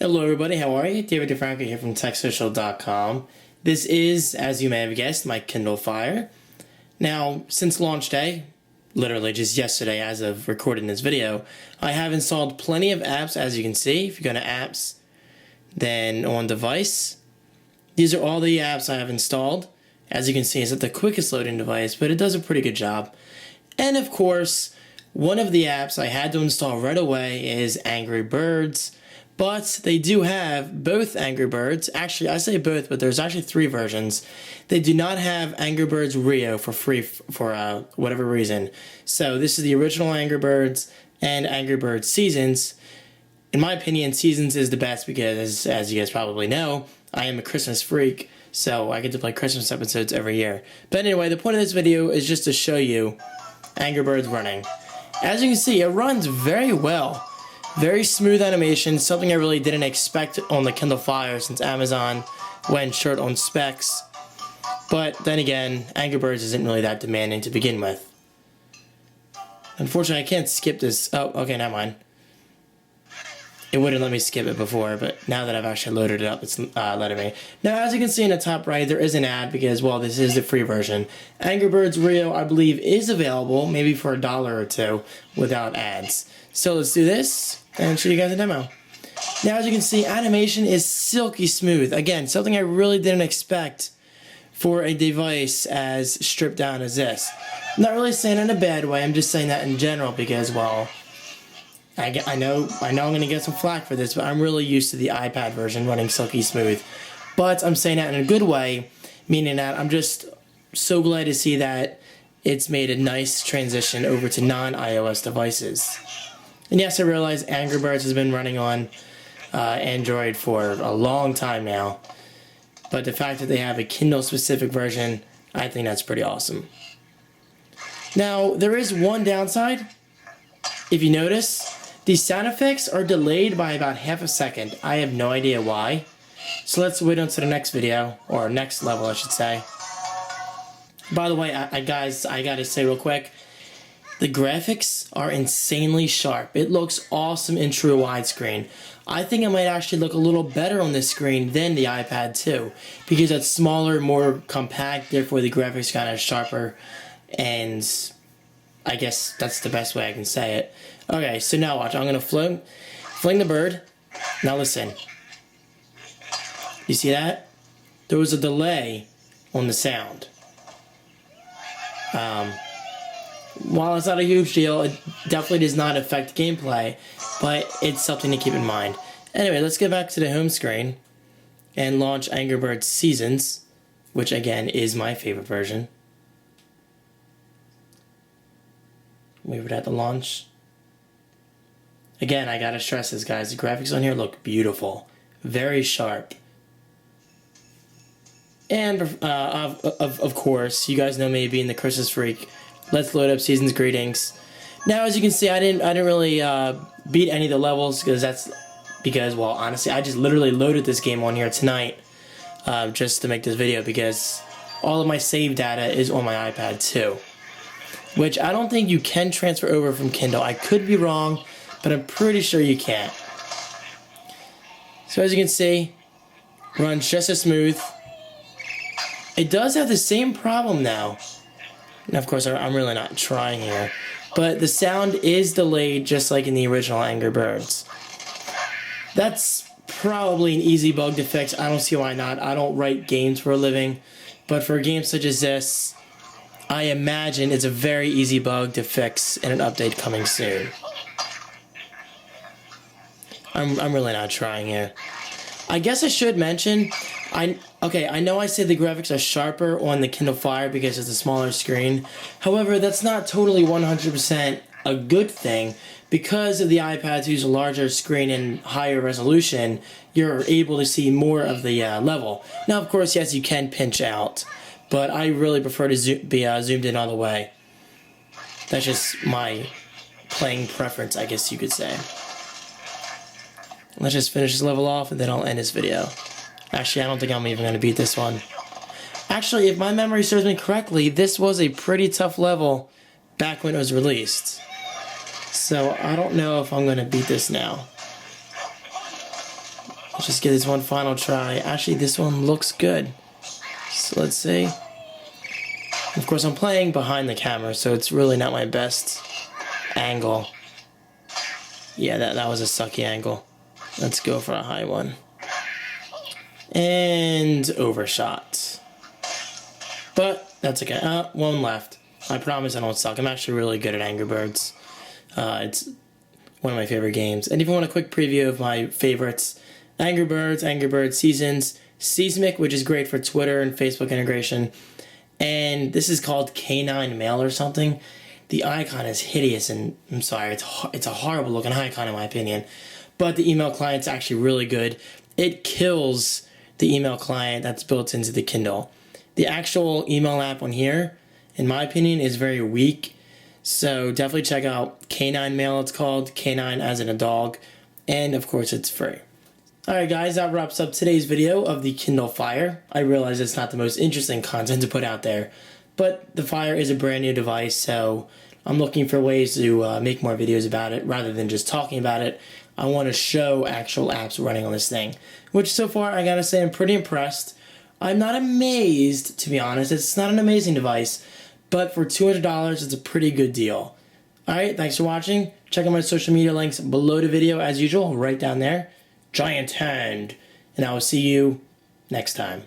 Hello everybody, how are you? David Franco here from TechSocial.com. This is, as you may have guessed, my Kindle Fire. Now, since launch day, literally just yesterday as of recording this video, I have installed plenty of apps, as you can see. If you go to apps, then on device, these are all the apps I have installed. As you can see, it's not the quickest loading device, but it does a pretty good job. And of course, one of the apps I had to install right away is Angry Birds. But they do have both Angry Birds. Actually, I say both, but there's actually 3 versions. They do not have Angry Birds Rio for free for whatever reason. So this is the original Angry Birds and Angry Birds Seasons. In my opinion, Seasons is the best because, as you guys probably know, I am a Christmas freak. So I get to play Christmas episodes every year. But anyway, the point of this video is just to show you Angry Birds running. As you can see, it runs very well. Very smooth animation, something I really didn't expect on the Kindle Fire since Amazon went short on specs. But then again, Angry Birds isn't really that demanding to begin with. Unfortunately, I can't skip this. Oh, okay, never mind. It wouldn't let me skip it before, but now that I've actually loaded it up, it's letting me. Now, as you can see in the top right, there is an ad because, well, this is the free version. Angry Birds Rio, I believe, is available, maybe for $1 or $2, without ads. So let's do this and show you guys a demo. Now, as you can see, animation is silky smooth. Again, something I really didn't expect for a device as stripped down as this. I'm not really saying it in a bad way, I'm just saying that in general because, well, I know I'm going to get some flack for this, but I'm really used to the iPad version running silky smooth. But I'm saying that in a good way, meaning that I'm just so glad to see that it's made a nice transition over to non-iOS devices. And yes, I realize Angry Birds has been running on Android for a long time now. But the fact that they have a Kindle-specific version, I think that's pretty awesome. Now, there is one downside. If you notice, these sound effects are delayed by about half a second. I have no idea why. So let's wait on to the next video, or next level, I should say. By the way, guys, I gotta say real quick, the graphics are insanely sharp. It looks awesome in true widescreen. I think it might actually look a little better on this screen than the iPad 2, because it's smaller, more compact, therefore the graphics kind of sharper, and I guess that's the best way I can say it. Okay, so now watch. I'm going to fling the bird. Now listen. You see that? There was a delay on the sound. While it's not a huge deal, it definitely does not affect gameplay, but it's something to keep in mind. Anyway, let's get back to the home screen and launch Angry Birds Seasons, which again is my favorite version. Wait for that to launch. Again, I gotta stress this, guys. The graphics on here look beautiful. Very sharp. And, of course, you guys know me being the Christmas freak. Let's load up Seasons Greetings. Now, as you can see, I didn't really beat any of the levels because, well, honestly, I just literally loaded this game on here tonight just to make this video because all of my save data is on my iPad too. Which I don't think you can transfer over from Kindle. I could be wrong, but I'm pretty sure you can't. So as you can see, runs just as smooth. It does have the same problem now. And of course, I'm really not trying here. But the sound is delayed just like in the original Angry Birds. That's probably an easy bug to fix. I don't see why not. I don't write games for a living. But for games such as this, I imagine it's a very easy bug to fix in an update coming soon. I'm really not trying here. I guess I should mention, I know I said the graphics are sharper on the Kindle Fire because it's a smaller screen. However, that's not totally 100% a good thing. Because of the iPad 2's larger screen and higher resolution, you're able to see more of the level. Now, of course, yes, you can pinch out. But I really prefer to be zoomed in all the way. That's just my playing preference, I guess you could say. Let's just finish this level off and then I'll end this video. Actually, I don't think I'm even going to beat this one. Actually, if my memory serves me correctly, this was a pretty tough level back when it was released. So I don't know if I'm going to beat this now. Let's just give this one final try. Actually, this one looks good. So let's see. Of course, I'm playing behind the camera, so it's really not my best angle. Yeah, that was a sucky angle. Let's go for a high one. And overshot. But that's okay. One left. I promise I don't suck. I'm actually really good at Angry Birds. It's one of my favorite games. And if you want a quick preview of my favorites, Angry Birds Seasons, Seismic, which is great for Twitter and Facebook integration. And this is called Canine Mail or something. The icon is hideous, and I'm sorry, it's a horrible looking icon in my opinion. But the email client's actually really good. It kills the email client that's built into the Kindle. The actual email app on here, in my opinion, is very weak. So definitely check out Canine Mail, it's called. Canine as in a dog. And of course, it's free. Alright guys, that wraps up today's video of the Kindle Fire. I realize it's not the most interesting content to put out there, but the Fire is a brand new device, so I'm looking for ways to make more videos about it rather than just talking about it. I want to show actual apps running on this thing, which so far I gotta say I'm pretty impressed. I'm not amazed, to be honest. It's not an amazing device, but for $200 it's a pretty good deal. Alright, thanks for watching. Check out my social media links below the video as usual, right down there. Giant hand, and I will see you next time.